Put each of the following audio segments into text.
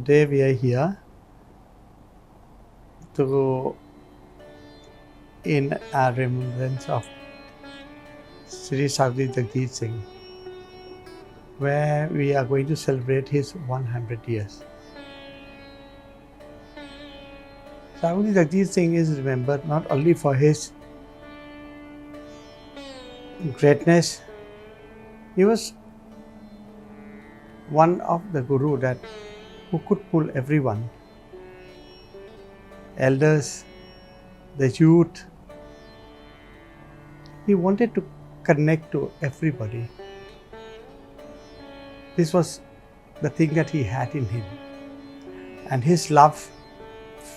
today we are here to in our remembrance of Sri Satguruji Jagdish Singh, where we are going to celebrate his 100 years. Satguruji Jagdish Singh is remembered not only for his greatness, he was one of the guru who could pull everyone, elders, the youth. He wanted to connect to everybody. This was the thing that he had in him. And his love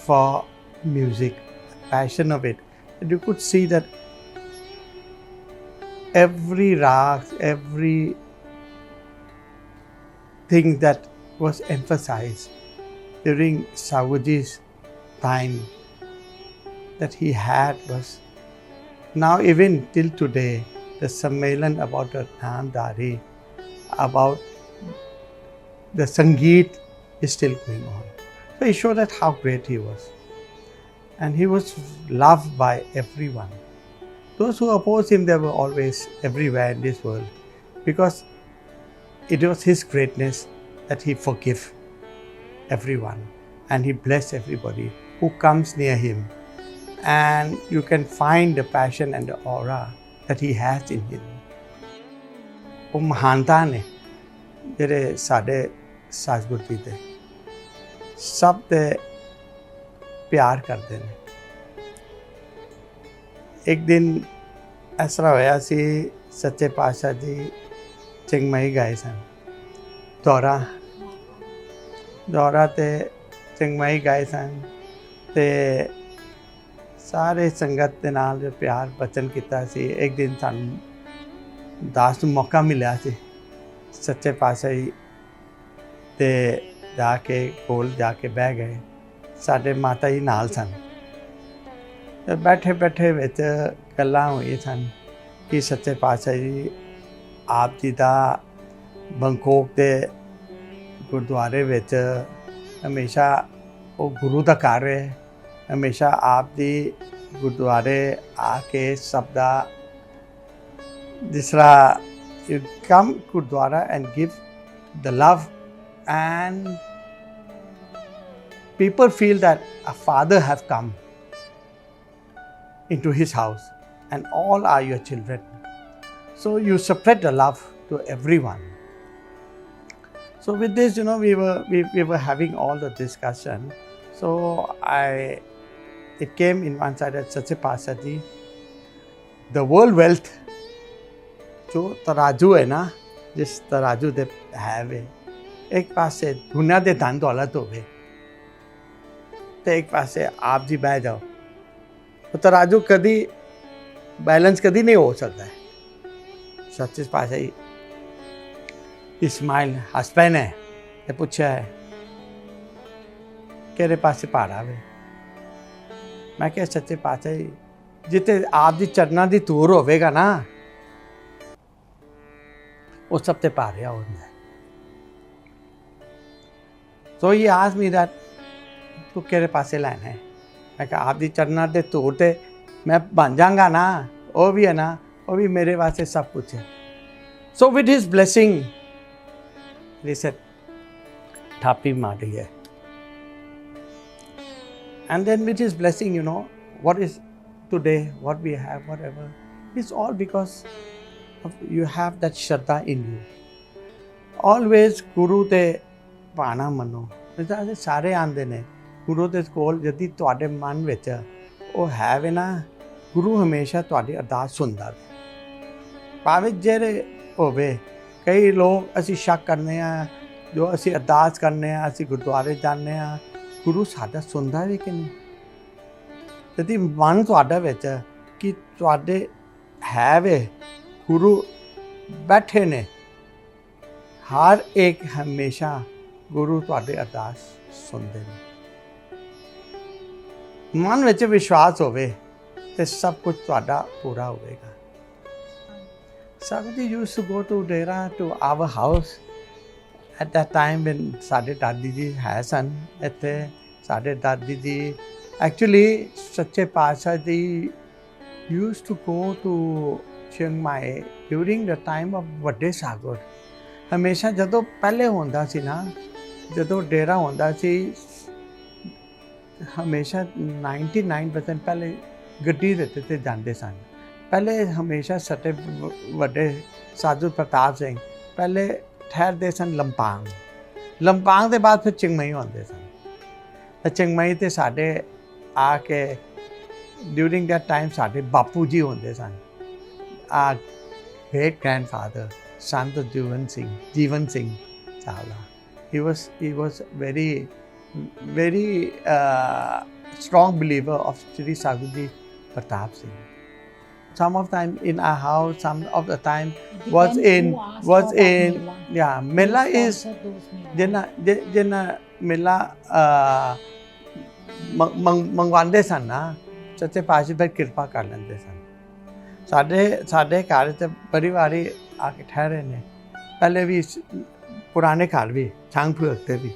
for music, passion of it. And you could see that every rag, every thing that was emphasized during Satguruji's time that he had was now even till today the Sammelan about the Namdhari, about the Sangeet is still going on. So he showed that how great he was. And he was loved by everyone. Those who opposed him, they were always everywhere in this world, because it was his greatness that he forgave everyone and he blessed everybody who comes near him. And you can find the passion and the aura that he has in him. ਉਹ ਮਹਾਨਤਾ ਨੇ ਜਿਹੜੇ ਸਾਡੇ ਸਤਿਗੁਰੂ ਜੀ ਦੇ ਸਭ ਤੇ ਪਿਆਰ ਕਰਦੇ ਨੇ। ਇੱਕ ਦਿਨ ਇਸ ਤਰ੍ਹਾਂ ਹੋਇਆ ਸੀ, ਸੱਚੇ ਪਾਤਸ਼ਾਹ ਜੀ ਚਿੰਗਮਈ ਗਏ ਸਨ, ਦੌਰਾ ਤੇ ਚਿੰਗਮਈ ਗਏ ਸਨ ਤੇ ਸਾਰੇ ਸੰਗਤ ਦੇ ਨਾਲ ਜੋ ਪਿਆਰ ਬਚਨ ਕੀਤਾ ਸੀ। ਇੱਕ ਦਿਨ ਸਾਨੂੰ ਦਾਸ ਨੂੰ ਮੌਕਾ ਮਿਲਿਆ ਸੀ, ਸੱਚੇ ਪਾਤਸ਼ਾਹ ਜੀ ਤੇ ਜਾ ਕੇ ਕੋਲ ਜਾ ਕੇ ਬਹਿ ਗਏ। ਸਾਡੇ ਮਾਤਾ ਜੀ ਨਾਲ ਸਨ। ਬੈਠੇ ਬੈਠੇ ਵਿੱਚ ਗੱਲਾਂ ਹੋਈਆਂ ਸਨ ਕਿ ਸੱਚੇ ਪਾਤਸ਼ਾਹ ਜੀ ਆਪ ਜੀ ਦਾ ਬੰਕੋਕ ਦੇ ਗੁਰਦੁਆਰੇ ਵਿੱਚ ਹਮੇਸ਼ਾ ਉਹ ਗੁਰੂ ਦਾ ਘਰ ਹੈ। ਹਮੇਸ਼ਾ ਆਪ ਦੀ ਗੁਰਦੁਆਰੇ ਆ ਕੇ ਸਭ ਦਾ ਜਿਸ ਤਰ੍ਹਾਂ you come Gurdwara and give the love, and people feel that a father have come into his house and all are your children. So you spread the love to everyone. So with this, we were having all the discussion. So it came in one side that Sache Paatshah Ji, the world wealth, जो तराजू है ना, जिस तराजू दे है वे एक पासे दुनिया दे धन दौलत होवे तो एक पासे आप जी बह जाओ तो तराजू कभी बैलेंस कभी नहीं हो सकता है। सच्चे पासे इस्माइल हस्बैंड है ते पूछा है केरे पासे पहाड़ा वे। मैं क्या सच्चे पासे जिते आप जी चरना दी तूर होवेगा ना वो सब ते पा रहा होता है। So he asked me that तू केरे पासे लाना है। मैं कहा आप दी चरना दे तूर ते मैं बन जाऊंगा ना, वो भी है ना, वो भी मेरे वास्ते सब कुछ है। So with his blessing, he said, थापी मारी है। And then with his blessing, what is today, what we have, whatever, it's all because you have that shraddha in you. Always Guru te ਪਾਣਾ ਮੰਨੋ। ਜਿੱਦਾਂ ਸਾਰੇ ਆਉਂਦੇ ਨੇ ਗੁਰੂ ਦੇ ਕੋਲ, ਜਦੀ ਤੁਹਾਡੇ ਮਨ ਵਿੱਚ ਉਹ ਹੈ ਵੇ ਨਾ, ਗੁਰੂ ਹਮੇਸ਼ਾ ਤੁਹਾਡੀ ਅਰਦਾਸ ਸੁਣਦਾ ਵੇ, ਭਾਵੇਂ ਜਿਹੜੇ ਹੋਵੇ। ਕਈ ਲੋਕ ਅਸੀਂ ਸ਼ੱਕ ਕਰਨੇ ਆ, ਜੋ ਅਸੀਂ ਅਰਦਾਸ ਕਰਨੇ ਆ, ਅਸੀਂ ਗੁਰਦੁਆਰੇ ਜਾਂਦੇ ਆ, ਗੁਰੂ ਸਾਡਾ ਸੁਣਦਾ ਵੀ ਕਿ ਨਹੀਂ। ਜਦੀ ਮਨ ਤੁਹਾਡਾ ਵਿੱਚ ਕਿ ਤੁਹਾਡੇ ਹੈ ਵੇ गुरु बैठे ने, हर एक हमेशा गुरु तुहाडे अरदास सुनते हैं। मन विच विश्वास होवे तो सब कुछ तुहाडा पूरा होगा। Satguruji used to go to Dera, to our house, At that time when ਸਾਡੇ ਦਾਦੀ ਜੀ ਹੈ ਸਨ ਇੱਥੇ, ਸਾਡੇ ਦਾਦੀ ਜੀ ਐਕਚੁਅਲੀ ਸੱਚੇ ਪਾਤਸ਼ਾਹ ਜੀ used to go to Chiang Mai during the time of ਵੱਡੇ ਸਾਗਰ। ਹਮੇਸ਼ਾ ਜਦੋਂ ਪਹਿਲੇ ਹੁੰਦਾ ਸੀ ਨਾ, ਜਦੋਂ ਡੇਰਾ ਹੁੰਦਾ ਸੀ, ਹਮੇਸ਼ਾ 99% ਪਹਿਲੇ ਗੱਡੀ ਦੇ ਉੱਤੇ ਜਾਂਦੇ ਸਨ। ਪਹਿਲੇ ਹਮੇਸ਼ਾ ਸੱਚੇ ਵੱਡੇ ਸਾਧੂ ਪ੍ਰਤਾਪ ਸਿੰਘ ਪਹਿਲੇ ਠਹਿਰਦੇ ਸਨ ਲੰਪਾਂਗ। ਲੰਪਾਂਗ ਦੇ ਬਾਅਦ ਫਿਰ ਚਿੰਗਮਈ ਆਉਂਦੇ ਸਨ। ਚਿੰਗਮਈ 'ਤੇ ਸਾਡੇ ਆ ਕੇ ਡਿਊਰਿੰਗ ਦੈਟ ਟਾਈਮ ਸਾਡੇ ਬਾਪੂ ਜੀ ਹੁੰਦੇ ਸਨ। ਆ great grandfather Sant Jeevan Singh Chawla. He was very strong believer of Shri Satguruji Pratap Singh. Some of time in our house, some of the time was in Mela is jena Mela ਮੰਗਵਾਉਂਦੇ ਸਨ ਨਾ, ਸੱਚੇ ਪਾਤਸ਼ਾਹ ਫਿਰ ਕਿਰਪਾ ਕਰ ਲੈਂਦੇ ਸਨ। ਸਾਡੇ ਘਰ 'ਚ ਬੜੀ ਵਾਰੀ ਆ ਕੇ ਠਹਿਰੇ ਨੇ, ਪਹਿਲੇ ਵੀ ਪੁਰਾਣੇ ਘਰ ਵੀ ਛਾਂਗਪੁਰ 'ਤੇ ਵੀ,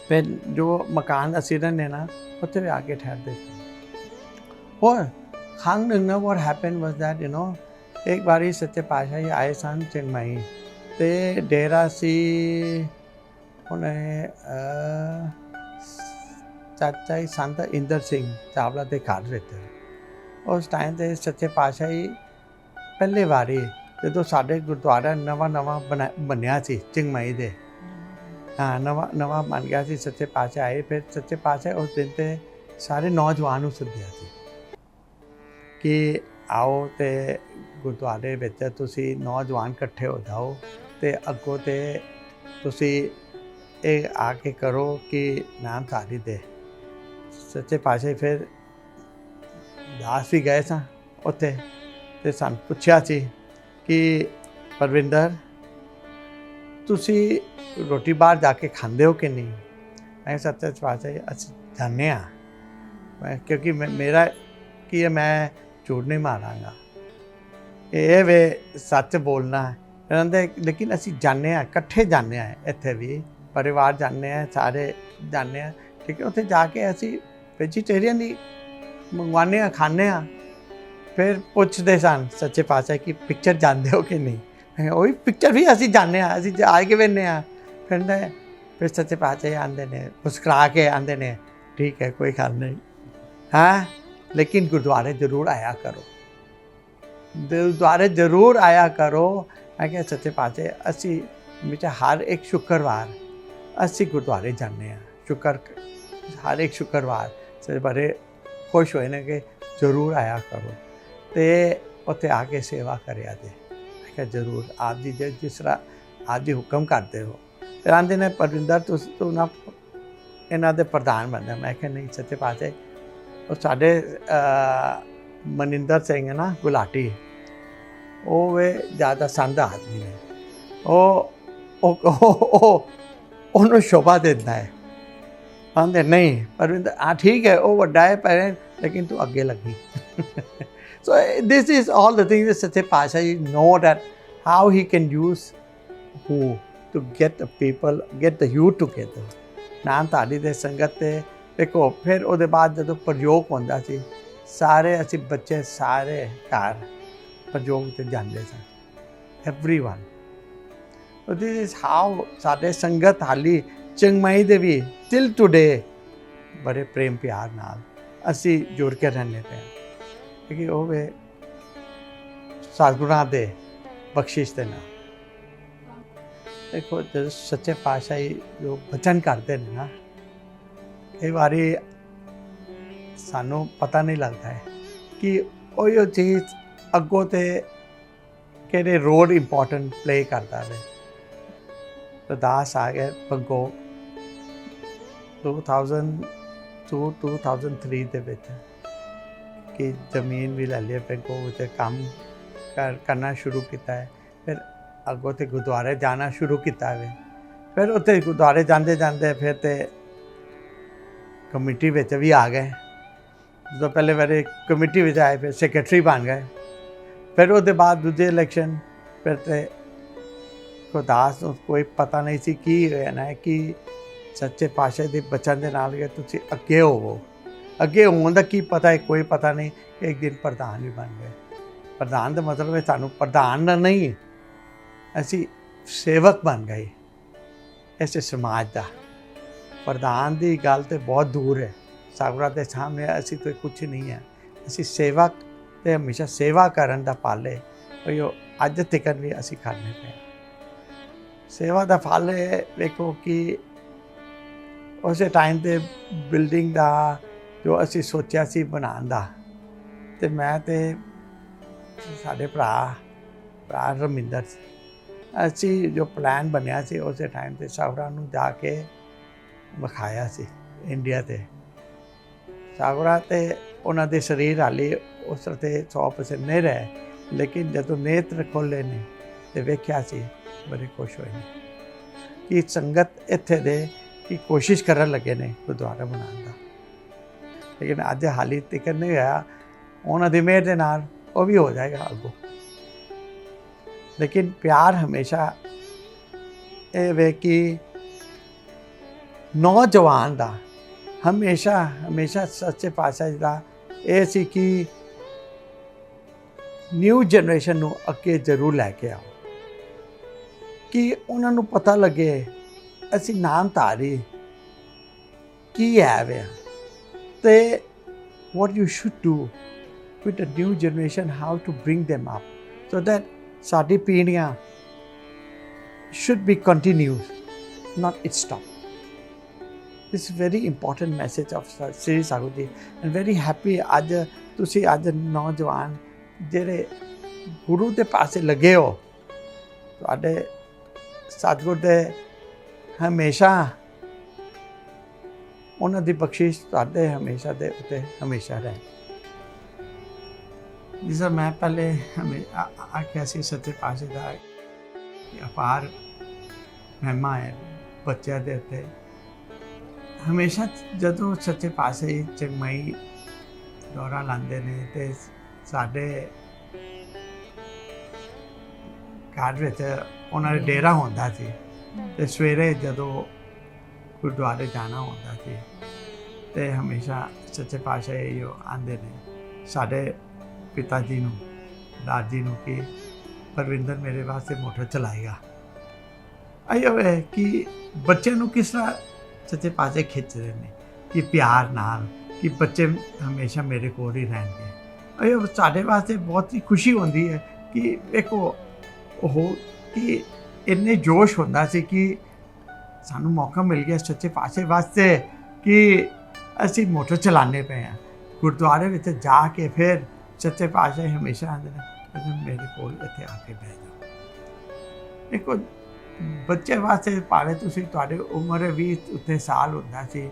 ਫਿਰ ਜੋ ਮਕਾਨ ਅਸੀਂ ਰਹਿੰਦੇ ਨਾ ਉੱਥੇ ਵੀ ਆ ਕੇ ਠਹਿਰਦੇ ਸਨ। ਹੋਰ ਖਾਣ ਨਾ what happened was that ਇੱਕ ਵਾਰੀ ਸੱਚੇ ਪਾਤਸ਼ਾਹ ਜੀ ਆਏ ਸਨ ਚਿੰਗਮਈ, ਅਤੇ ਡੇਰਾ ਸੀ ਉਹਨੇ ਚਾਚਾ ਜੀ ਸੰਤ ਇੰਦਰ ਸਿੰਘ ਚਾਵਲਾ ਦੇ ਘਰ ਵਿੱਚ। ਉਸ ਟਾਈਮ 'ਤੇ ਸੱਚੇ ਪਾਤਸ਼ਾਹ ਜੀ ਪਹਿਲੀ ਵਾਰੀ ਜਦੋਂ ਸਾਡੇ ਗੁਰਦੁਆਰਾ ਨਵਾਂ ਬਣਿਆ ਸੀ ਚਿੰਗਮਈ ਦੇ, ਨਵਾਂ ਬਣ ਗਿਆ ਸੀ, ਸੱਚੇ ਪਾਤਸ਼ਾਹ ਆਏ। ਫਿਰ ਸੱਚੇ ਪਾਤਸ਼ਾਹ ਉਸ ਦਿਨ 'ਤੇ ਸਾਰੇ ਨੌਜਵਾਨ ਨੂੰ ਸੱਦਿਆ ਸੀ ਕਿ ਆਓ ਅਤੇ ਗੁਰਦੁਆਰੇ ਵਿੱਚ ਤੁਸੀਂ ਨੌਜਵਾਨ ਇਕੱਠੇ ਹੋ ਜਾਓ ਅਤੇ ਅੱਗੋਂ 'ਤੇ ਤੁਸੀਂ ਇਹ ਆ ਕੇ ਕਰੋ ਕਿ ਨਾਮਧਾਰੀ ਦੇ। ਸੱਚੇ ਪਾਤਸ਼ਾਹ ਫਿਰ ਦਾਸ ਵੀ ਗਏ ਸਾਂ ਉੱਥੇ, ਅਤੇ ਸਾਨੂੰ ਪੁੱਛਿਆ ਸੀ ਕਿ ਪਰਵਿੰਦਰ ਤੁਸੀਂ ਰੋਟੀ ਬਾਹਰ ਜਾ ਕੇ ਖਾਂਦੇ ਹੋ ਕਿ ਨਹੀਂ? ਮੈਂ ਸੱਚੇ ਪਾਤਸ਼ਾਹ ਅਸੀਂ ਜਾਂਦੇ ਹਾਂ, ਕਿਉਂਕਿ ਮੇਰਾ ਕੀ ਹੈ, ਮੈਂ ਝੂਠ ਨਹੀਂ ਮਾਰਾਂਗਾ, ਇਹ ਵੇ ਸੱਚ ਬੋਲਣਾ ਕਹਿੰਦੇ। ਲੇਕਿਨ ਅਸੀਂ ਜਾਂਦੇ ਹਾਂ, ਇਕੱਠੇ ਜਾਂਦੇ ਹਾਂ, ਇੱਥੇ ਵੀ ਪਰਿਵਾਰ ਜਾਂਦੇ ਹਾਂ, ਸਾਰੇ ਜਾਂਦੇ ਹਾਂ, ਠੀਕ ਹੈ। ਉੱਥੇ ਜਾ ਕੇ ਅਸੀਂ ਵੈਜੀਟੇਰੀਅਨ ਹੀ ਮੰਗਵਾਉਂਦੇ ਹਾਂ, ਖਾਂਦੇ ਹਾਂ। ਫਿਰ ਪੁੱਛਦੇ ਸਨ ਸੱਚੇ ਪਾਤਸ਼ਾਹ ਕਿ ਪਿਕਚਰ ਜਾਂਦੇ ਹੋ ਕਿ ਨਹੀਂ? ਉਹੀ ਪਿਕਚਰ ਵੀ ਅਸੀਂ ਜਾਂਦੇ ਹਾਂ, ਅਸੀਂ ਆ ਕੇ ਵੇਖਦੇ ਹਾਂ। ਫਿਰ ਸੱਚੇ ਪਾਤਸ਼ਾਹ ਆਉਂਦੇ ਨੇ, ਮੁਸਕਰਾ ਕੇ ਆਉਂਦੇ ਨੇ, ਠੀਕ ਹੈ ਕੋਈ ਗੱਲ ਨਹੀਂ, ਹਾਂ ਲੇਕਿਨ ਗੁਰਦੁਆਰੇ ਜ਼ਰੂਰ ਆਇਆ ਕਰੋ, ਗੁਰਦੁਆਰੇ ਜ਼ਰੂਰ ਆਇਆ ਕਰੋ। ਮੈਂ ਕਿਹਾ ਸੱਚੇ ਪਾਤਸ਼ਾਹ ਅਸੀਂ ਵਿੱਚ ਹਰ ਇੱਕ ਸ਼ੁੱਕਰਵਾਰ ਅਸੀਂ ਗੁਰਦੁਆਰੇ ਜਾਂਦੇ ਹਾਂ, ਹਰ ਇੱਕ ਸ਼ੁੱਕਰਵਾਰ ਸੇ ਬੜੇ ਖੁਸ਼ ਹੋਏ ਨੇ ਕਿ ਜ਼ਰੂਰ ਆਇਆ ਕਰੋ ਅਤੇ ਉੱਥੇ ਆ ਕੇ ਸੇਵਾ ਕਰਿਆ ਜੇ। ਮੈਂ ਕਿਹਾ ਜ਼ਰੂਰ, ਆਪ ਜੀ ਜਿਸ ਤਰ੍ਹਾਂ ਆਪ ਜੀ ਹੁਕਮ ਕਰਦੇ ਹੋ। ਫਿਰ ਆਉਂਦੇ ਨੇ ਪਰਵਿੰਦਰ ਤੂੰ ਨਾ ਇਹਨਾਂ ਦੇ ਪ੍ਰਧਾਨ ਬਣਦਾ। ਮੈਂ ਕਿਹਾ ਨਹੀਂ ਸੱਚੇ ਪਾਤਸ਼ਾਹ, ਉਹ ਸਾਡੇ ਮਨਿੰਦਰ ਸਿੰਘ ਹੈ ਨਾ ਗੁਲਾਟੀ, ਉਹ ਵੇ ਜ਼ਿਆਦਾ ਸੰਧ ਆਦਮੀ ਨੇ, ਉਹਨੂੰ ਸ਼ੋਭਾ ਦਿੰਦਾ ਹੈ। ਆਂਦੇ ਨਹੀਂ ਪਰਵਿੰਦਰ ਠੀਕ ਹੈ ਉਹ ਵੱਡਾ ਹੈ ਪਰ ਲੇਕਿਨ ਤੂੰ ਅੱਗੇ ਲੱਗੀ। So this is all the things that Sache Pasha know that how he can use who to get the people, get the youth together. Namdhari ਦੇ ਸੰਗਤ 'ਤੇ ਦੇਖੋ। ਫਿਰ ਉਹਦੇ ਬਾਅਦ ਜਦੋਂ ਪ੍ਰਯੋਗ ਹੁੰਦਾ ਸੀ, ਸਾਰੇ ਅਸੀਂ ਬੱਚੇ ਸਾਰੇ ਘਰ ਪ੍ਰਯੋਗ 'ਤੇ ਜਾਂਦੇ ਸਨ, everyone. So this is how ਸਾਡੇ ਸੰਗਤ ਹਾਲੀ ਚਿੰਗਮਈ ਦੇ ਵੀ till today ਬੜੇ ਪ੍ਰੇਮ ਪਿਆਰ ਨਾਲ ਅਸੀਂ ਜੁੜ ਕੇ ਰਹਿੰਦੇ ਪਏ, ਕਿਉਂਕਿ ਉਹ ਵੇ ਸਤਿਗੁਰਾਂ ਦੇ ਬਖਸ਼ਿਸ਼ ਦੇ ਨਾਲ। ਦੇਖੋ ਜਦੋਂ ਸੱਚੇ ਪਾਤਸ਼ਾਹ ਜੋ ਬਚਨ ਕਰਦੇ ਨੇ ਨਾ, ਕਈ ਵਾਰੀ ਸਾਨੂੰ ਪਤਾ ਨਹੀਂ ਲੱਗਦਾ ਹੈ ਕਿ ਉਹ ਚੀਜ਼ ਅੱਗੋਂ 'ਤੇ ਕਿਹੜੇ ਰੋਲ ਇੰਪੋਰਟੈਂਟ ਪਲੇ ਕਰਦਾ ਹੈ। ਅਰਦਾਸ ਆ ਗਿਆ ਅੱਗੋਂ 2003 ਦੇ ਵਿੱਚ ਕਿ ਜ਼ਮੀਨ ਵੀ ਲੈ ਲਈ, ਬੈਂਕੋ ਉੱਤੇ ਕੰਮ ਕਰਨਾ ਸ਼ੁਰੂ ਕੀਤਾ ਹੈ। ਫਿਰ ਅੱਗੋਂ 'ਤੇ ਗੁਰਦੁਆਰੇ ਜਾਣਾ ਸ਼ੁਰੂ ਕੀਤਾ ਹੈ। ਫਿਰ ਉੱਥੇ ਗੁਰਦੁਆਰੇ ਜਾਂਦੇ ਜਾਂਦੇ ਫਿਰ ਤੇ ਕਮੇਟੀ ਵਿੱਚ ਵੀ ਆ ਗਏ। ਜਦੋਂ ਪਹਿਲੇ ਵਾਰੀ ਕਮੇਟੀ ਵਿੱਚ ਆਏ ਫਿਰ ਸੈਕਟਰੀ ਬਣ ਗਏ। ਫਿਰ ਉਹਦੇ ਬਾਅਦ ਦੂਜੇ ਇਲੈਕਸ਼ਨ, ਫਿਰ ਤੇ ਗੁਰਦਾਸ ਨੂੰ ਕੋਈ ਪਤਾ ਨਹੀਂ ਸੀ ਕੀ ਹੋਇਆ ਨਾ ਕਿ ਸੱਚੇ ਪਾਤਸ਼ਾਹ ਦੇ ਬਚਨ ਦੇ ਨਾਲ ਕਿ ਤੁਸੀਂ ਅੱਗੇ ਹੋਵੋ। ਅੱਗੇ ਹੋਣ ਦਾ ਕੀ ਪਤਾ ਹੈ, ਕੋਈ ਪਤਾ ਨਹੀਂ। ਇੱਕ ਦਿਨ ਪ੍ਰਧਾਨ ਵੀ ਬਣ ਗਏ। ਪ੍ਰਧਾਨ ਦਾ ਮਤਲਬ ਹੈ ਸਾਨੂੰ ਪ੍ਰਧਾਨ ਨਹੀਂ, ਅਸੀਂ ਸੇਵਕ ਬਣ ਗਏ ਇਸੇ ਸਮਾਜ ਦਾ। ਪ੍ਰਧਾਨ ਦੀ ਗੱਲ ਤਾਂ ਬਹੁਤ ਦੂਰ ਹੈ। ਸਾਗਰਾਂ ਦੇ ਸਾਹਮਣੇ ਅਸੀਂ ਕੋਈ ਕੁਛ ਨਹੀਂ ਹੈ। ਅਸੀਂ ਸੇਵਕ ਤੇ ਹਮੇਸ਼ਾ ਸੇਵਾ ਕਰਨ ਦਾ ਪਾਲੇ ਉਹ ਅੱਜ ਤੱਕ ਵੀ ਅਸੀਂ ਕਰਨੇ ਪਏ। ਸੇਵਾ ਦਾ ਫਲ ਇਹ ਵੇਖੋ ਕਿ ਉਸੇ ਟਾਈਮ 'ਤੇ ਬਿਲਡਿੰਗ ਦਾ ਜੋ ਅਸੀਂ ਸੋਚਿਆ ਸੀ ਬਣਾਉਣ ਦਾ, ਅਤੇ ਮੈਂ ਤੇ ਸਾਡੇ ਭਰਾ ਰਮਿੰਦਰ ਅਸੀਂ ਜੋ ਪਲਾਨ ਬਣਿਆ ਸੀ ਉਸੇ ਟਾਈਮ 'ਤੇ ਸਾਗਰਾਂ ਨੂੰ ਜਾ ਕੇ ਵਿਖਾਇਆ ਸੀ ਇੰਡੀਆ 'ਤੇ। ਸਾਗਰਾਂ 'ਤੇ ਉਹਨਾਂ ਦੇ ਸਰੀਰ ਹਾਲੇ ਉਸ 'ਤੇ 100% ਨਹੀਂ ਰਹੇ, ਲੇਕਿਨ ਜਦੋਂ ਨੇਤਰ ਖੋਲ੍ਹੇ ਨੇ ਅਤੇ ਵੇਖਿਆ ਸੀ ਬੜੇ ਖੁਸ਼ ਹੋਏ ਨੇ ਕਿ ਸੰਗਤ ਇੱਥੇ ਦੇ ਕਿ ਕੋਸ਼ਿਸ਼ ਕਰਨ ਲੱਗੇ ਨੇ ਗੁਰਦੁਆਰਾ ਬਣਾਉਣ ਦਾ। ਲੇਕਿਨ ਅੱਜ ਹਾਲੀ ਤੱਕ ਨਹੀਂ ਹੋਇਆ। ਉਹਨਾਂ ਦੀ ਮਿਹਰ ਦੇ ਨਾਲ ਉਹ ਵੀ ਹੋ ਜਾਏਗਾ ਅੱਗੋਂ। ਲੇਕਿਨ ਪਿਆਰ ਹਮੇਸ਼ਾ ਇਹ ਵੇ ਕਿ ਨੌਜਵਾਨ ਦਾ ਹਮੇਸ਼ਾ ਸੱਚੇ ਪਾਤਸ਼ਾਹ ਜੀ ਦਾ ਇਹ ਸੀ ਕਿ ਨਿਊ ਜਨਰੇਸ਼ਨ ਨੂੰ ਅੱਗੇ ਜ਼ਰੂਰ ਲੈ ਕੇ ਆਓ, ਕਿ ਉਹਨਾਂ ਨੂੰ ਪਤਾ ਲੱਗੇ ਅਸੀਂ ਨਾਮਧਾਰੀ ਕੀ ਹੈ ਵੇ, ਅਤੇ what you should do with the new generation, how to bring them up so that ਸਾਡੀ ਪੀੜ੍ਹੀਆਂ should be continued, not it stop. This is very important message of Sri Satguruji, and very happy ਅੱਜ ਤੁਸੀਂ ਅੱਜ ਨੌਜਵਾਨ ਜਿਹੜੇ ਗੁਰੂ ਦੇ ਪਾਸੇ ਲੱਗੇ ਹੋ, ਤੁਹਾਡੇ ਸਤਿਗੁਰ ਦੇ ਹਮੇਸ਼ਾ ਉਹਨਾਂ ਦੀ ਬਖਸ਼ਿਸ਼ ਤੁਹਾਡੇ ਹਮੇਸ਼ਾ ਦੇ ਉੱਤੇ ਹਮੇਸ਼ਾ ਰਹੇ। ਜਿਸ ਤਰ੍ਹਾਂ ਮੈਂ ਪਹਿਲੇ ਆਖਿਆ ਸੀ ਸੱਚੇ ਪਾਤਸ਼ਾਹ ਦਾ ਅਪਾਰ ਮਹਿਮਾ ਹੈ ਬੱਚਿਆਂ ਦੇ ਉੱਤੇ। ਹਮੇਸ਼ਾ ਜਦੋਂ ਸੱਚੇ ਪਾਤਸ਼ਾਹ ਚੰਗਮਾਈ ਦੌਰਾ ਲਾਉਂਦੇ ਨੇ ਅਤੇ ਸਾਡੇ ਘਰ ਵਿੱਚ ਉਹਨਾਂ ਦਾ ਡੇਰਾ ਹੁੰਦਾ ਸੀ, ਅਤੇ ਸਵੇਰੇ ਜਦੋਂ ਗੁਰਦੁਆਰੇ ਜਾਣਾ ਹੁੰਦਾ ਸੀ ਅਤੇ ਹਮੇਸ਼ਾ ਸੱਚੇ ਪਾਤਸ਼ਾਹ ਇਹੋ ਆਉਂਦੇ ਨੇ ਸਾਡੇ ਪਿਤਾ ਜੀ ਨੂੰ, ਦਾਦ ਜੀ ਨੂੰ, ਕਿ ਪਰਵਿੰਦਰ ਮੇਰੇ ਵਾਸਤੇ ਮੋਟਰ ਚਲਾਏਗਾ। ਇਹੋ ਹੈ ਕਿ ਬੱਚਿਆਂ ਨੂੰ ਕਿਸ ਤਰ੍ਹਾਂ ਸੱਚੇ ਪਾਤਸ਼ਾਹ ਖਿੱਚ ਰਹੇ ਨੇ ਕਿ ਪਿਆਰ ਨਾਲ, ਕਿ ਬੱਚੇ ਹਮੇਸ਼ਾ ਮੇਰੇ ਕੋਲ ਹੀ ਰਹਿਣਗੇ। ਇਹ ਸਾਡੇ ਵਾਸਤੇ ਬਹੁਤ ਹੀ ਖੁਸ਼ੀ ਹੁੰਦੀ ਹੈ ਕਿ ਵੇਖੋ ਉਹ ਕਿ ਇੰਨੇ ਜੋਸ਼ ਹੁੰਦਾ ਸੀ ਕਿ ਸਾਨੂੰ ਮੌਕਾ ਮਿਲ ਗਿਆ ਸੱਚੇ ਪਾਤਸ਼ਾਹ ਵਾਸਤੇ ਕਿ ਅਸੀਂ ਮੋਟਰ ਚਲਾਉਂਦੇ ਪਏ ਹਾਂ। ਗੁਰਦੁਆਰੇ ਵਿੱਚ ਜਾ ਕੇ ਫਿਰ ਸੱਚੇ ਪਾਤਸ਼ਾਹ ਹਮੇਸ਼ਾ ਆਉਂਦੇ ਨੇ ਮੇਰੇ ਕੋਲ ਇੱਥੇ ਆ ਕੇ ਬਹਿ ਜਾਓ। ਦੇਖੋ ਬੱਚੇ ਵਾਸਤੇ ਭਾਵੇਂ ਤੁਸੀਂ ਤੁਹਾਡੀ ਉਮਰ 20 ਉੱਤੇ ਸਾਲ ਹੁੰਦਾ ਸੀ,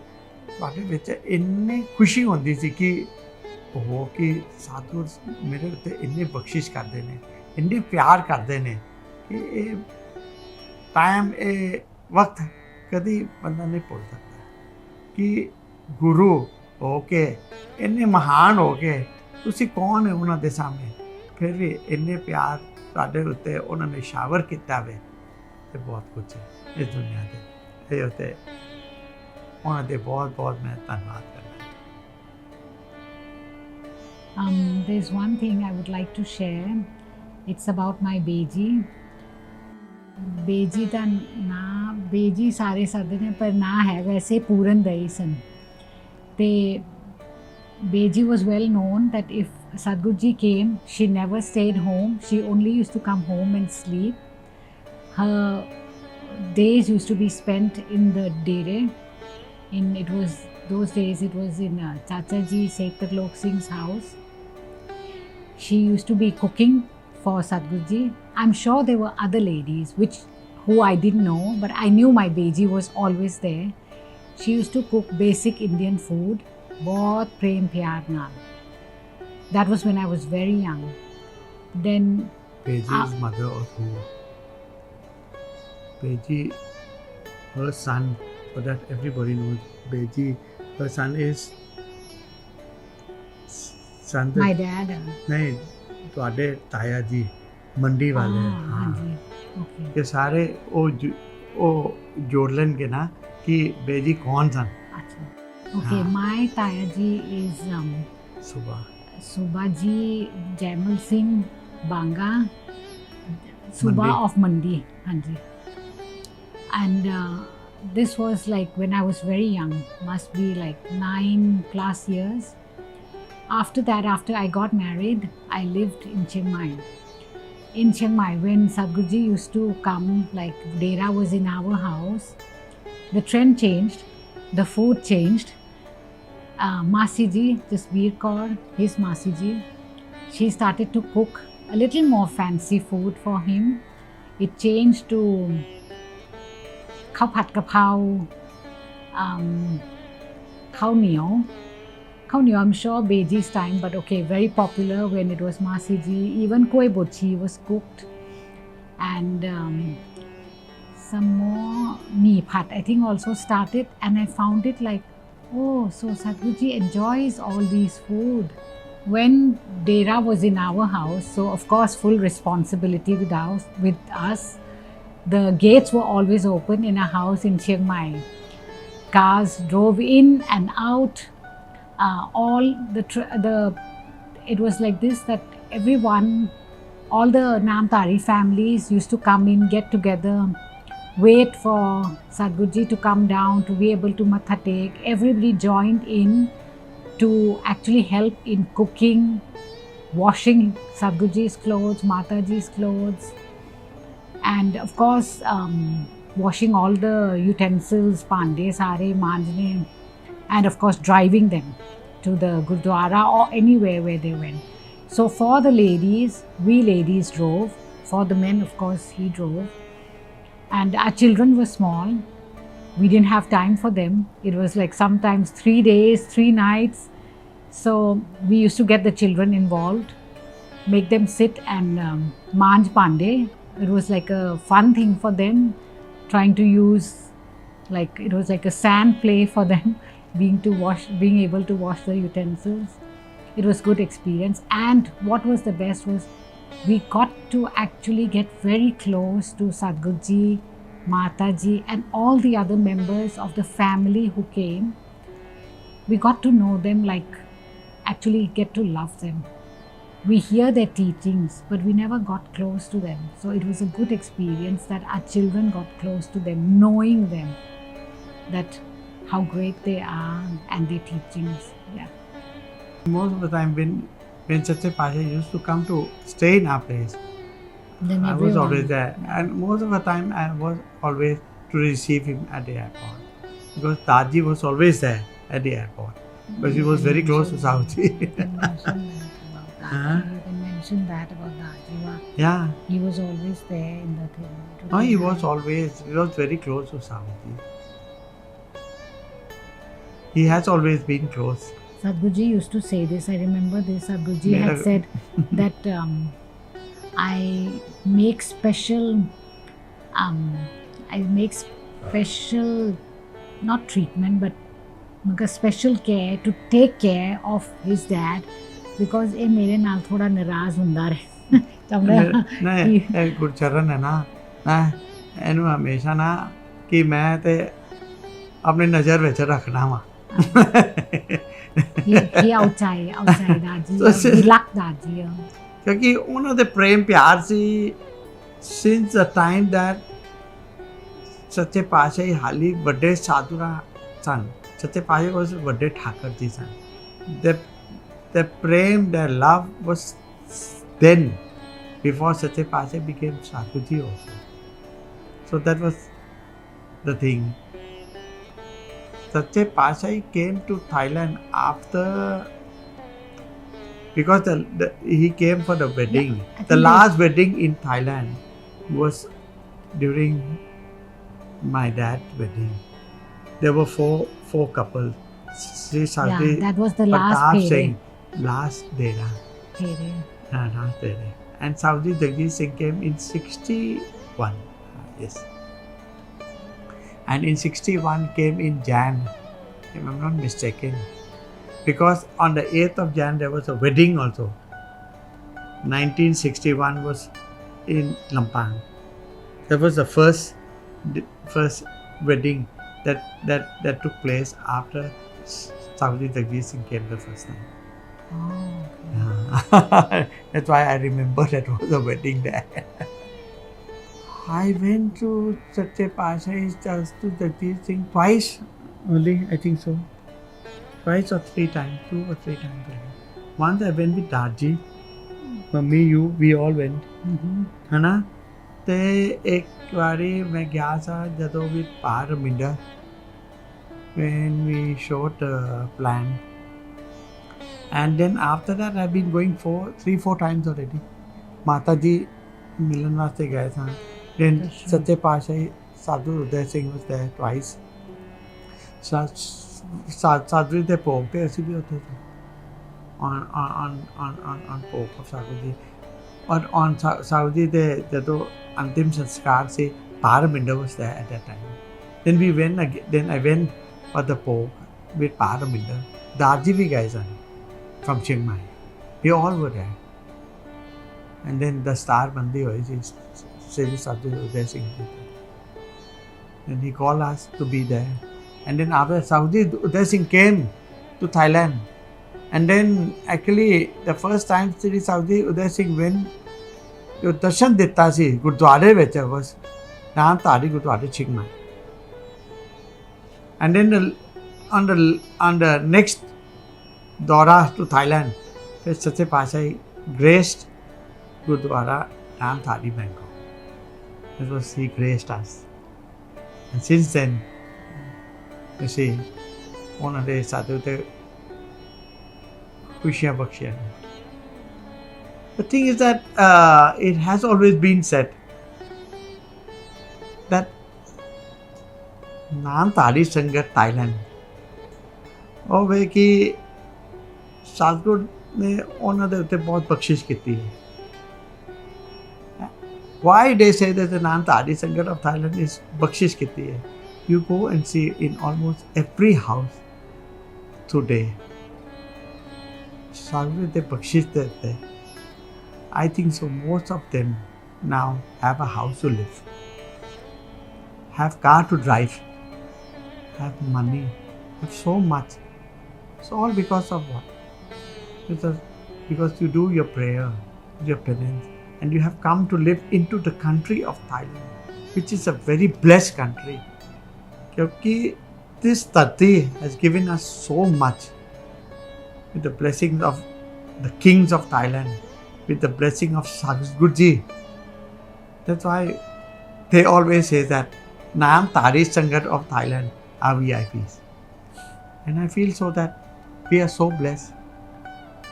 ਤੁਹਾਡੇ ਵਿੱਚ ਇੰਨੀ ਖੁਸ਼ੀ ਹੁੰਦੀ ਸੀ ਕਿ ਉਹ ਕਿ ਸਤਿਗੁਰ ਮੇਰੇ ਉੱਤੇ ਇੰਨੀ ਬਖਸ਼ਿਸ਼ ਕਰਦੇ ਨੇ, ਇੰਨੀ ਪਿਆਰ ਕਰਦੇ ਨੇ ਕਿ ਇਹ ਟਾਈਮ, ਇਹ ਵਕਤ ਕਦੀ ਬੰਦਾ ਨਹੀਂ ਭੁੱਲ ਸਕਦਾ ਕਿ ਗੁਰੂ ਹੋ ਕੇ ਇੰਨੇ ਮਹਾਨ ਹੋ ਕੇ ਤੁਸੀਂ ਕੌਣ ਹੈ ਉਹਨਾਂ ਦੇ ਸਾਹਮਣੇ, ਫਿਰ ਵੀ ਇੰਨੇ ਪਿਆਰ ਤੁਹਾਡੇ ਉੱਤੇ ਉਹਨਾਂ ਨੇ ਸ਼ਾਵਰ ਕੀਤਾ ਵੇ। ਅਤੇ ਬਹੁਤ ਕੁਛ ਹੈ ਇਸ ਦੁਨੀਆ 'ਤੇ। ਇਹ ਉੱਤੇ ਉਹਨਾਂ ਦੇ ਬਹੁਤ ਮੈਂ ਧੰਨਵਾਦ ਕਰਦਾ। There's one thing I would like to share. It's about my Beji. Beji ਦਾ ਨਾਂ ਬੇਜੀ ਸਾਰੇ ਸੱਦਦੇ ਨੇ, ਪਰ ਨਾਂ ਹੈ ਵੈਸੇ ਪੂਰਨ ਦਈ ਸਨ। ਤੇ Beji was well known that if Satguruji came, she never stayed home. She only used to come home and sleep. Her days used to be spent in the dere. Those days it was in Chachaji Setarlok Singh's house. She used to be cooking for Satguruji. I'm sure there were other ladies who I didn't know, but I knew my Beji was always there. She used to cook basic Indian food, बहुत प्रेम प्यार नाल. That was when I was very young. Then Beji's mother of who? Beji, her son, so that everybody knows, Beji, her son is my dad. नहीं, ਤੁਹਾਡੇ ਤਾਇਆ ਜੀ ਮੰਡੀ ਵਾਲੇ। ਹਾਂਜੀ, Okay. कि सारे वो जोड़ लेंगे ना कि बेजी कौन सन Acha. Okay, हाँ। my Tayaji is सुबह Subaji Jaimal Singh Banga, Suba Mandi. of Mandi. Hanji. And this was like when I was very young, must be like 9+ years. After that, after I got married, I lived in Chiang Mai. In Chiang Mai, when Satguruji used to come, like Dera was in our house, the trend changed, the food changed. Masiji, just Veer Kaur, his Masiji, she started to cook a little more fancy food for him. It changed to khao phat kapao, khao niao. Khao niao, I'm sure Beji's time, but okay, very popular when it was Masiji. Even koi bochi was cooked. And some more mee phat, I think, also started. And I found it like, oh, so Satguruji enjoys all these food. When Dera was in our house, so of course full responsibility with us. The gates were always open in a house in Chiang Mai. Cars drove in and out. It was like this, that everyone, all the Namdhari families used to come in, get together, wait for Satguruji to come down to be able to matha take. Everybody joined in to actually help in cooking, washing Satguruji's clothes, Mataji's clothes, and of course washing all the utensils, pande, sare, manjne, and of course driving them to the Gurdwara or anywhere where they went. So for the ladies, we ladies drove. For the men, of course, he drove. And our children were small. We didn't have time for them. It was like sometimes 3 days, 3 nights. So we used to get the children involved, make them sit and manj pande. It was like a fun thing for them, trying to use, like, it was like a sand play for them, being able to wash the utensils. It was good experience. And what was the best was we got to actually get very close to Satguruji, Mataji, and all the other members of the family who came. We got to know them, like actually get to love them. We hear their teachings, but we never got close to them. So it was a good experience that our children got close to them, knowing them, that how great they are and their teachings. Yeah. Most of the time when Sache Pasha used to come to stay in our place, Then I was everyone- always there. And most of the time I was always to receive him at the airport. Because Taji was always there at the airport. But he was very close to Sauji. You can mention that about Daji. Huh? You can mention that about Daji. Yeah. He was always there in the thing. No, he was very close to Sauji. He has always been close. Satguruji used to say this. I remember this. Satguruji had said that I make special, not treatment, but special care to take care of his dad, because ये मेरे नाल थोड़ा नाराज हुंदा रहे. नहीं गुरचरण है ना ਇਹਨੂੰ ਹਮੇਸ਼ਾ ਨਾ ਕਿ ਮੈਂ ਤੇ ਆਪਣੀ ਨਜ਼ਰ ਵਿੱਚ ਰੱਖਣਾ ਵਾ he outside Daji, he luck Daji. ਕਿਉਂਕਿ ਉਹਨਾਂ ਦੇ ਪ੍ਰੇਮ ਪਿਆਰ ਸੀ since the time that ਸੱਚੇ ਪਾਤਸ਼ਾਹੀ ਹਾਲੀ ਵੱਡੇ ਸਾਧੂਆਂ ਸਨ ਸੱਚੇ ਪਾਤਸ਼ਾਹ ਕੋਲ ਵੱਡੇ ਠਾਕਰ ਜੀ ਸਨ the prem, the love was then before Sache Pasha became Satguruji also. So that was the thing. Sache Pasha came to Thailand after, because he came for the wedding. Yeah, the last wedding in Thailand was during my dad's wedding. There were four couples. Sri Sadhi, that was the last Pratap Pere. Singh, last Dera. Pere. Last Dera. And Saudi Jagdish Singh came in 61. Yes. And in 61 came in Jan, if I'm not mistaken. Because on the 8th of Jan there was a wedding also. 1961 was in Lampang. That was the first wedding that took place after Satguruji Jagjit Singh came the first time. Okay. That's why I remember that was a wedding there. I went to Sache Pasha's just to Jagjit Singh twice only, I think so. Twice or 3 times, 2 or 3 times. Once I went with Darji, Mummy, you, we all went. है ना? ते एक बारी मैं गया था जदों with Parvinder when we shot a plan. And then after that I've been going 3-4 times already. माता जी मिलन वास्ते गए था. Then सच्चे पातशाही साधु Uday Singh was there twice. साधु ਦੇ ਭੋਗ ਤੇ ਅਸੀਂ ਵੀ ਉੱਥੇ ਸੀ. on ਭੋਗ of Satguruji. और on Satguruji ਦੇ ਜਦੋਂ ਅੰਤਿਮ ਸੰਸਕਾਰ ਸੀ, Parvinder was there at that time. Then we went again. Then I went for the ਭੋਗ with Parvinder. Darji ਵੀ ਗਏ ਸਨ from Chiang Mai. We all were there. And then the star bandi hoyi si Sri Sadhu Uday Singh ji. Then he called us to be there. And then after Sadhu Uday Singh came to Thailand. And then actually the first time Sri Sadhu Uday Singh went to darshan ditta si Gurdware vich was Namdhari Gurdware Chiang Mai. And then on the next Dora to Thailand, Sache Pashahi graced Gurdwara Namdhari, Bangkok. That was, he graced us. And since then, you see, one day Sadhu te khushiyan bakshiyan. The thing is that it has always been said that Namdhari Sangat Thailand, ਉਹ ਵੇ ਕਿ ਸਤਿਗੁਰ ਨੇ ਉਹਨਾਂ ਦੇ ਉੱਤੇ ਬਹੁਤ ਬਖਸ਼ਿਸ਼ ਕੀਤੀ ਹੈ. Why they say that the Namdhari Sangat of Thailand is ਬਖਸ਼ਿਸ਼ ਕੀਤੀ ਹੈ? You go and see in almost every house today. ਸਤਿਗੁਰ ਦੇ ਬਖਸ਼ਿਸ਼ ਦੇ ਉੱਤੇ. I think so most of them now have a house to live, have car to drive, have money, have so much. It's all because of what? Because you do your prayer, your penance, and you have come to live into the country of Thailand, which is a very blessed country. Because this Tati has given us so much with the blessings of the kings of Thailand, with the blessing of Satguruji. That's why they always say that Namdhari Sangat of Thailand are VIPs. And I feel so that we are so blessed.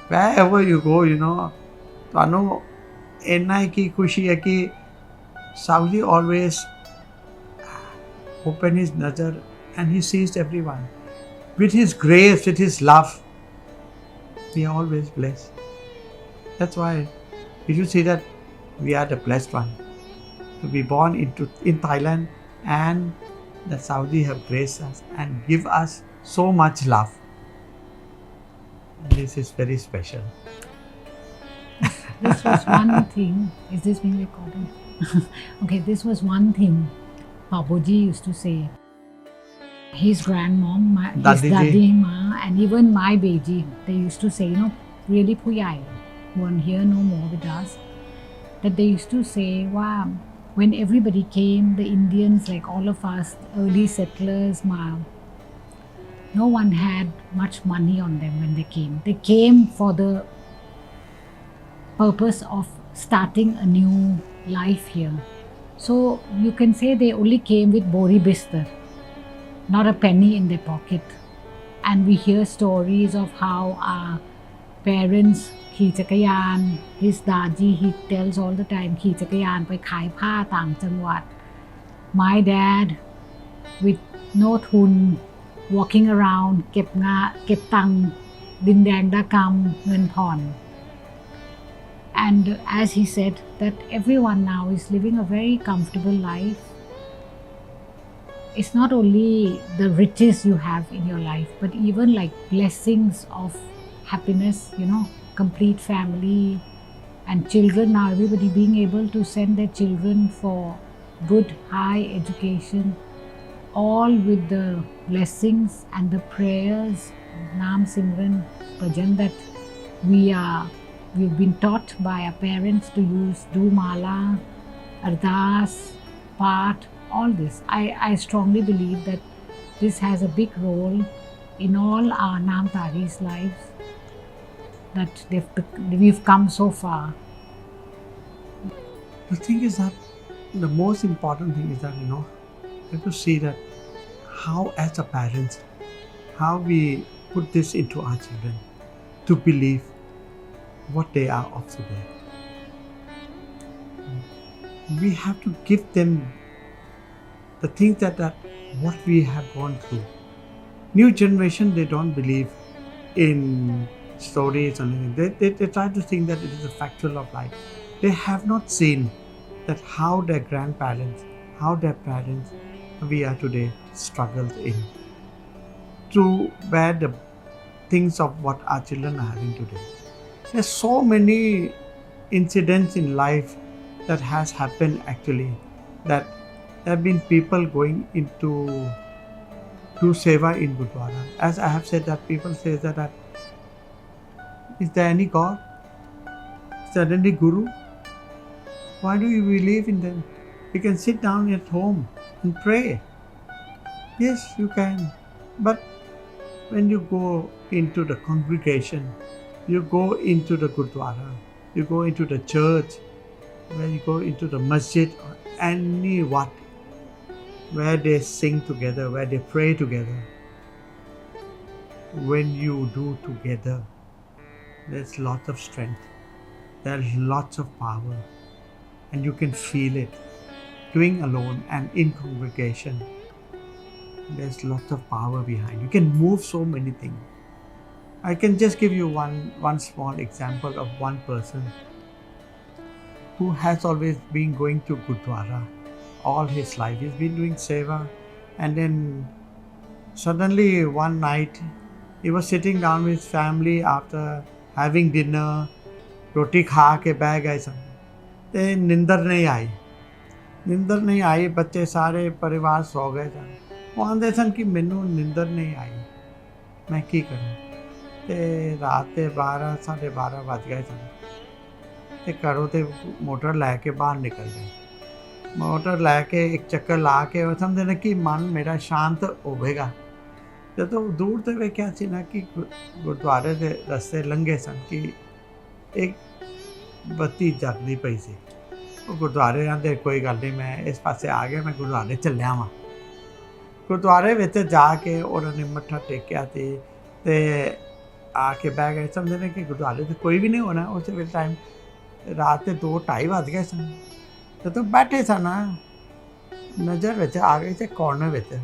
Wherever you go, you know, ਤੁਹਾਨੂੰ ਇੰਨਾ ਹੀ ਕੀ ਖੁਸ਼ੀ ਹੈ ਕਿ Satguruji always open his nazar and he sees everyone. With his grace, with his love, we are always blessed. That's why you should see that we are the blessed one to be born in Thailand, and that Satguruji have graced us and give us so much love. This is very special. This was one thing. Is this being recorded? Okay, this was one thing Babuji used to say. His grandmom, his Dadi Ma, and even my Beji, they used to say, you know, really Puyai, one here no more with us, that they used to say, wow, when everybody came, the Indians, like all of us, early settlers, no one had much money on them when they came. They came for the purpose of starting a new life here. So you can say they only came with bori bistar, not a penny in their pocket. And we hear stories of how our parentsขี่จักรยาน his Daji, he tells all the time ขี่จักรยานไปขายผ้าต่างจังหวัด. My dad with no ทุน walking around เก็บตังค์ดินแดงดากำเงินผ่อน and as he said that everyone now is living a very comfortable life. It's not only the riches you have in your life, but even like blessings of happiness, you know, complete family and children now, everybody being able to send their children for good high education, all with the blessings and the prayers, Naam Simran, Bhajan that we've been taught by our parents to use, do mala, ardas, part, all this. I strongly believe that this has a big role in all our Namdhari's lives, that we've come so far. The thing is that the most important thing is that, you have to see that how, as a parents, how we put this into our children to believe what they are of today. We have to give them the things that what we have gone through. New generation, they don't believe in stories or anything. They try to think that it is a factual of life. They have not seen that how their grandparents, how their parents, we are today, struggled in to bear the things of what our children are having today. There's so many incidents in life that has happened actually, that there have been people going into do seva in Gurdwara. As I have said, that people say that is there any God? Is there any Guru? Why do you believe in them? You can sit down at home and pray. Yes, you can. But when you go into the congregation, you go into the Gurdwara, you go into the church, when you go into the masjid or any wat, where they sing together, where they pray together, when you do together, there's lots of strength, there's lots of power, and you can feel it. Doing alone and in congregation, there's lots of power behind. You can move so many things. I can just give you one small example of one person who has always been going to Gurdwara all his life. He's been doing seva, and then suddenly one night he was sitting down with his family after having dinner, roti खा के बैठ गए सन, ते निंदर नहीं आई, बच्चे सारे परिवार सो गए सन। वो आंदे सन कि मैनू निंदर नहीं आई, मैं की करूं? ते रात के 12 साढ़े 12 बज गए सन, ते घरों ते मोटर लैके बाहर निकल गए। मोटर लैके एक चक्कर ला के समझे ना कि मन मेरा शांत होवेगा। ਜਦੋਂ ਦੂਰ ਤੇ ਵੇਖਿਆ ਸੀ ਨਾ ਕਿ ਗੁਰਦੁਆਰੇ ਦੇ ਰਸਤੇ ਲੰਘੇ ਸਨ ਕਿ ਇੱਕ ਬੱਤੀ ਜਗਦੀ ਪਈ ਸੀ। ਉਹ ਗੁਰਦੁਆਰੇ ਆਂਦੇ ਕੋਈ ਗੱਲ ਨਹੀਂ, ਮੈਂ ਇਸ ਪਾਸੇ ਆ ਗਿਆ, ਮੈਂ ਗੁਰਦੁਆਰੇ ਚੱਲਿਆ ਵਾਂ। ਗੁਰਦੁਆਰੇ ਵਿੱਚ ਜਾ ਕੇ ਉਹਨਾਂ ਨੇ ਮੱਥਾ ਟੇਕਿਆ ਤੇ ਆ ਕੇ ਬਹਿ ਗਏ। ਸਮਝਦੇ ਨੇ ਕਿ ਗੁਰਦੁਆਰੇ 'ਤੇ ਕੋਈ ਵੀ ਨਹੀਂ ਹੋਣਾ। ਉਸ ਵੇਲੇ ਟਾਈਮ ਰਾਤ ਦੇ 2-2:30 ਵੱਜ ਗਏ ਸਨ। ਜਦੋਂ ਬੈਠੇ ਸਨ ਨਜ਼ਰ ਵਿੱਚ ਆ ਗਈ ਸੀ ਕੋਰਨਰ ਵਿੱਚ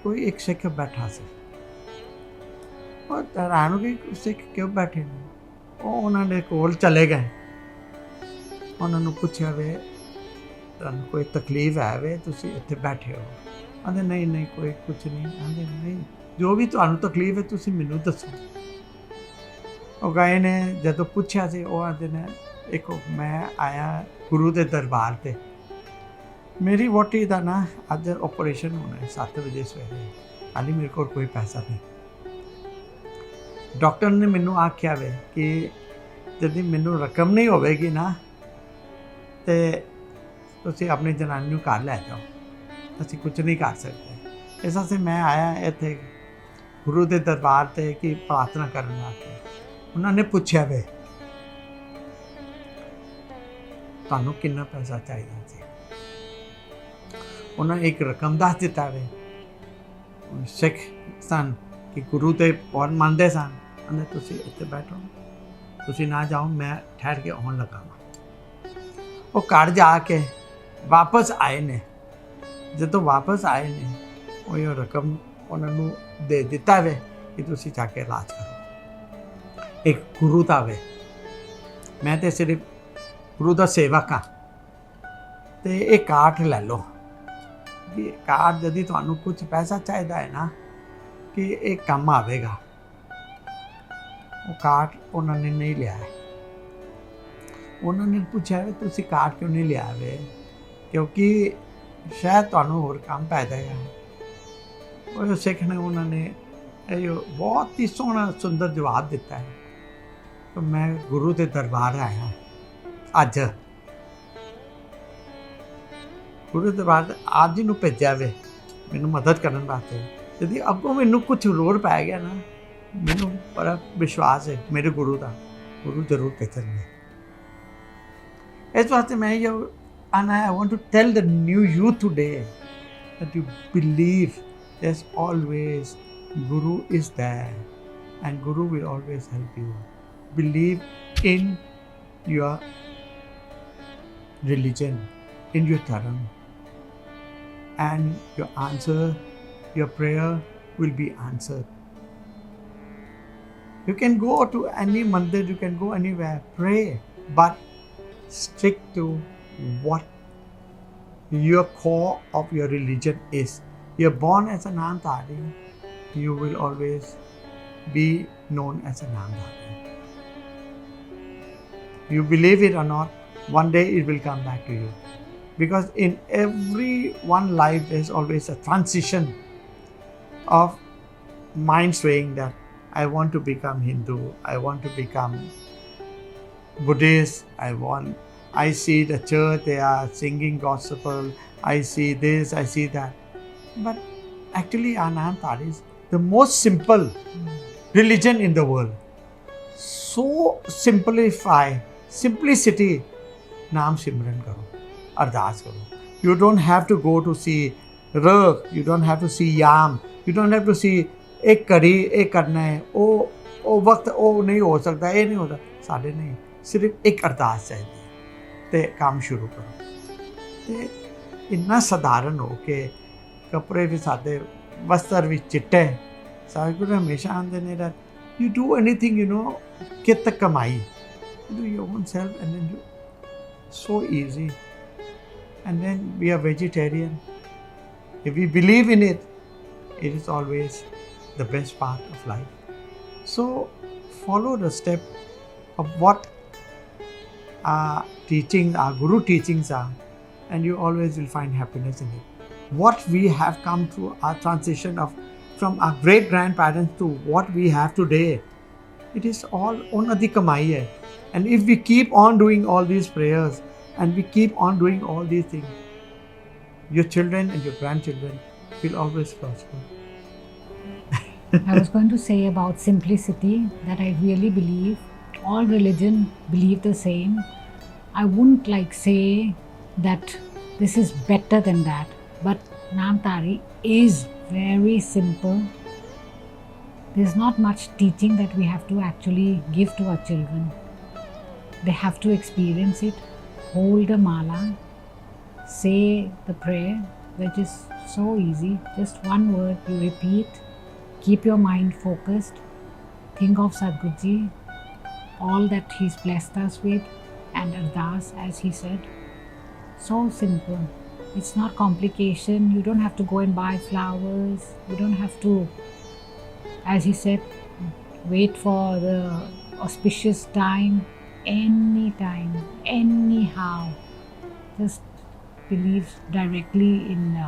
ਕੋਈ ਇੱਕ ਸਿੱਖ ਬੈਠਾ ਸੀ। ਉਹ ਹੈਰਾਨ ਹੋ ਗਏ ਸਿੱਖ ਕਿਉਂ ਬੈਠੇ ਨੇ। ਉਹ ਉਹਨਾਂ ਦੇ ਕੋਲ ਚਲੇ ਗਏ। ਉਹਨਾਂ ਨੂੰ ਪੁੱਛਿਆ ਵੇ ਤੁਹਾਨੂੰ ਕੋਈ ਤਕਲੀਫ ਹੈ ਵੇ, ਤੁਸੀਂ ਇੱਥੇ ਬੈਠੇ ਹੋ? ਆਂਦੇ ਨਹੀਂ ਕੋਈ ਕੁਛ ਨਹੀਂ। ਆਂਦੇ ਨਹੀਂ, ਜੋ ਵੀ ਤੁਹਾਨੂੰ ਤਕਲੀਫ ਹੈ ਤੁਸੀਂ ਮੈਨੂੰ ਦੱਸੋ। ਉਹ ਗਏ ਨੇ, ਜਦੋਂ ਪੁੱਛਿਆ ਸੀ ਉਹ ਆਂਦੇ ਨੇ ਇੱਕ ਮੈਂ ਆਇਆ ਗੁਰੂ ਦੇ ਦਰਬਾਰ 'ਤੇ, ਮੇਰੀ ਵਹੁਟੀ ਦਾ ਨਾ ਅੱਜ ਆਪਰੇਸ਼ਨ ਹੋਣਾ ਹੈ 7 ਵਜੇ ਸਵੇਰੇ, ਹਾਲੇ ਮੇਰੇ ਕੋਲ ਕੋਈ ਪੈਸਾ ਨਹੀਂ। ਡਾਕਟਰ ਨੇ ਮੈਨੂੰ ਆਖਿਆ ਵੇ ਕਿ ਜਦੋਂ ਮੈਨੂੰ ਰਕਮ ਨਹੀਂ ਹੋਵੇਗੀ ਨਾ ਤੇ ਤੁਸੀਂ ਆਪਣੀ ਜਨਾਨੀ ਨੂੰ ਘਰ ਲੈ ਜਾਓ, ਅਸੀਂ ਕੁਝ ਨਹੀਂ ਕਰ ਸਕਦੇ। ਇਸ ਵਾਸਤੇ ਮੈਂ ਆਇਆ ਇੱਥੇ ਗੁਰੂ ਦੇ ਦਰਬਾਰ 'ਤੇ ਕਿ ਪ੍ਰਾਰਥਨਾ ਕਰਨ ਵਾਸਤੇ। ਉਹਨਾਂ ਨੇ ਪੁੱਛਿਆ ਵੇ ਤੁਹਾਨੂੰ ਕਿੰਨਾ ਪੈਸਾ ਚਾਹੀਦਾ ਸੀ। ਉਹਨਾਂ ਇੱਕ ਰਕਮ ਦੱਸ ਦਿੱਤਾ ਵੇ। ਸਿੱਖ ਸਨ ਕਿ ਗੁਰੂ ਤੇ ਬਹੁਤ ਮੰਨਦੇ ਸਨ। ਕਹਿੰਦੇ ਤੁਸੀਂ ਇੱਥੇ ਬੈਠੋ, ਤੁਸੀਂ ਨਾ ਜਾਓ, ਮੈਂ ਠਹਿਰ ਕੇ ਆਉਣ ਲੱਗਾ ਵਾਂ। ਉਹ ਘਰ ਜਾ ਕੇ ਵਾਪਸ ਆਏ ਨੇ। ਜਦੋਂ ਵਾਪਸ ਆਏ ਨੇ ਉਹ ਇਹ ਰਕਮ ਉਹਨਾਂ ਨੂੰ ਦੇ ਦਿੱਤਾ ਵੇ ਕਿ ਤੁਸੀਂ ਜਾ ਕੇ ਇਲਾਜ ਕਰੋ। ਇੱਕ ਗੁਰੂ ਦਾ ਵੇ, ਮੈਂ ਤਾਂ ਸਿਰਫ ਗੁਰੂ ਦਾ ਸੇਵਕ ਹਾਂ, ਅਤੇ ਇਹ ਕਾਰਡ ਲੈ ਲਓ ਕਿ ਕਾਰਡ ਜਦ ਤੁਹਾਨੂੰ ਕੁਝ ਪੈਸਾ ਚਾਹੀਦਾ ਹੈ ਨਾ ਕਿ ਇਹ ਕੰਮ ਆਵੇਗਾ। ਉਹ ਕਾਰਡ ਉਹਨਾਂ ਨੇ ਨਹੀਂ ਲਿਆ। ਉਹਨਾਂ ਨੇ ਪੁੱਛਿਆ ਵੇ ਤੁਸੀਂ ਕਾਰਡ ਕਿਉਂ ਨਹੀਂ ਲਿਆ ਵੇ? ਕਿਉਂਕਿ ਸ਼ਾਇਦ ਤੁਹਾਨੂੰ ਹੋਰ ਕੰਮ ਪੈ ਜਾਏਗਾ। ਉਹ ਸਿੱਖ ਨੇ ਉਹਨਾਂ ਨੇ ਇਹ ਬਹੁਤ ਹੀ ਸੋਹਣਾ ਸੁੰਦਰ ਜਵਾਬ ਦਿੱਤਾ ਹੈ ਕਿ ਮੈਂ ਗੁਰੂ ਦੇ ਦਰਬਾਰ ਆਇਆ ਅੱਜ, ਗੁਰੂ ਦੇ ਦਰਬਾਰ ਅੱਜ ਹੀ ਨੂੰ ਭੇਜਿਆ ਵੇ ਮੈਨੂੰ ਮਦਦ ਕਰਨ ਵਾਸਤੇ। যদি ਅੱਗੋਂ ਮੈਨੂੰ ਕੁਝ ਲੋੜ ਪੈ ਗਿਆ ਨਾ, ਮੈਨੂੰ ਬੜਾ ਵਿਸ਼ਵਾਸ ਹੈ ਮੇਰੇ ਗੁਰੂ ਦਾ, ਗੁਰੂ ਜ਼ਰੂਰ ਭੇਜਣਗੇ। ਇਸ ਵਾਸਤੇ ਮੈਂ ਇਹ and I want to tell the new youth today that you believe there's always Guru is there and Guru will always help you. Believe in your religion, in your dharma, and your answer, your prayer will be answered. You can go to any mandir, you can go anywhere, pray, but stick to what your core of your religion is. You're born as a Namdhari, you will always be known as a Namdhari. You believe it or not, one day it will come back to you. Because in every one life there's always a transition of mind swaying that I want to become Hindu, I want to become Buddhist, I see the church, they are singing gospel, I see this, I see that. But actually our Namdhari is the most simple religion in the world. So simplicity, Naam Simran karo, Ardas karo. You don't have to go to see Rag, you don't have to see Yam, you don't have to see ek kari, ek karna hai, ਉਹ ਵਕਤ ਉਹ ਨਹੀਂ ਹੋ ਸਕਦਾ, ਇਹ ਨਹੀਂ ਹੋ ਸਕਦਾ, ਸਾਡੇ ਨਹੀਂ, ਸਿਰਫ ਇੱਕ ਅਰਦਾਸ ਚਾਹੀਦੀ ਤੇ ਕੰਮ ਸ਼ੁਰੂ ਕਰੋ। ਤੇ ਇੰਨਾ ਸਧਾਰਨ ਹੋ ਕੇ ਕੱਪੜੇ ਵੀ ਸਾਡੇ ਵਸਤਰ ਵੀ ਚਿੱਟੇ, ਸਤਿਗੁਰੂ ਹਮੇਸ਼ਾ ਆਂਦੇ ਨੇ that you do anything, you know, ਕਿਤ ਕਮਾਈ, you do your own self and then you, so easy. And then we are vegetarian. If we believe in it, it is always the best part of life. So follow the step of what our teachings, our Guru teachings are, and you always will find happiness in it. What we have come through our transition from our great grandparents to what we have today, it is all onadi kamai hai. And if we keep on doing all these prayers and we keep on doing all these things, your children and your grandchildren will always prosper. I was going to say about simplicity that I really believe all religion believe the same. I wouldn't say that this is better than that, but Namdhari is very simple. There's not much teaching that we have to actually give to our children. They have to experience it, hold a mala, say the prayer, which is so easy. Just one word you repeat, keep your mind focused, think of Satguruji, all that he's blessed us with, and Ardas, as he said. So simple. It's not complication. You don't have to go and buy flowers. You don't have to, as he said, wait for the auspicious time. Anytime, anyhow. Just believe directly in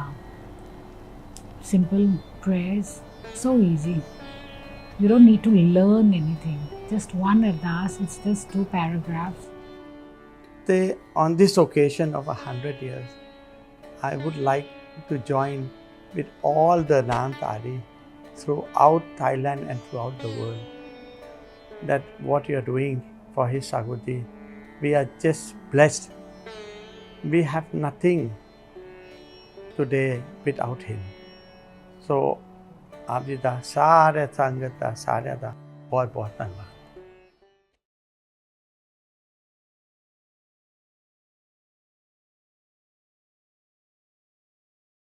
simple prayers. So easy. You don't need to learn anything. Just one ardas, it's just 2 paragraphs. On this occasion of 100 years, I would like to join with all the Namdhari throughout Thailand and throughout the world. That what you are doing for his Satguruji, we are just blessed. We have nothing today without him. So, ਆਪ ਜੀ ਦਾ ਸਾਰੇ ਸੰਗਤ ਦਾ ਸਾਰਿਆਂ ਦਾ ਬਹੁਤ ਬਹੁਤ ਧੰਨਵਾਦ।